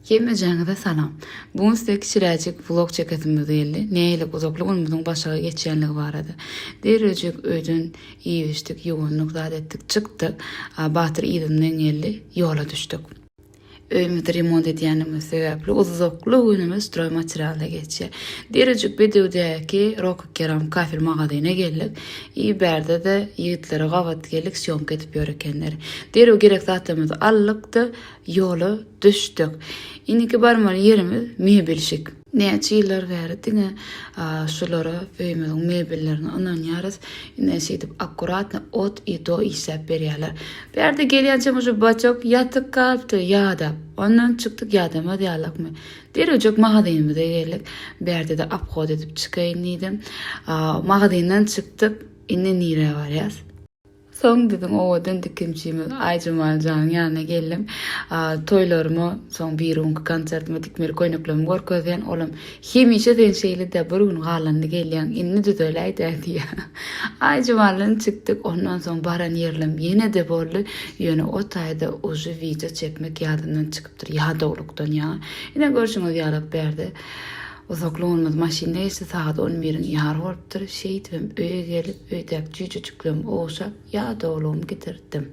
Kemmejaňyza salam. Bugun sizde kişiräjik vlog çeketimiz geldi. Näýelik uzaklygyňyzyň başaga geçýänligi barada. Derejek öýden iýişdik, ýuwunlyk zat etdik, çykdyk. Batyr ýygynyň geldi, ýola düşdik. Öýümizde remont edýänimiz sebäpli uzakly günümüz stroy materialda geçýär. Derejek bedewdäki Rock Keram kafir magazyna geldik. Berde de ýigitlere gawat geldik, syomka edip ýörekenler. Derew gerek zatymyzy allykdy, ýola düşdik. Iniki barmaly ýerimiz mebelşik. Näçe ýyllar bäri diňe şulara öýümiziň mebellerini ananýarys. Näçe edip akkuratna ot ýeto isap berýärler. Berde gelýänçe şu baçok ýatyk kalpdy ýada. Ondan çykdyk ýadama diýalakmy. Derejek magazynymyza geldik. Berde de apgod edip çykaýyn diýdim. Magazyndan çykdyk. Indi nire barýas. Soň dedim owadan dikimçimiz Ayjymaljaň ýanyna geldim. Toýlarymy, soň bir günki konsertime dikmeli koýnaklarymy görkezýän olam. Hemişe sen şeýle de bir gün galandy gelýän. Inni düzeläýdi diýä. Ayjymaldan çykdyk. Ondan soň baran ýerlem ýene de boldy. Ýöne o taýda oje video çekmek ýadyndan çykypdyr. Ýa dowlukdan ýa. Ine görşüňiz ýalyp berdi. Uzaklığımız maşinda ise saat 11'in yar olupdur. Şehit ve öye gelip öydek cücücüklüm oğuşap ya da oğlumu getirdim.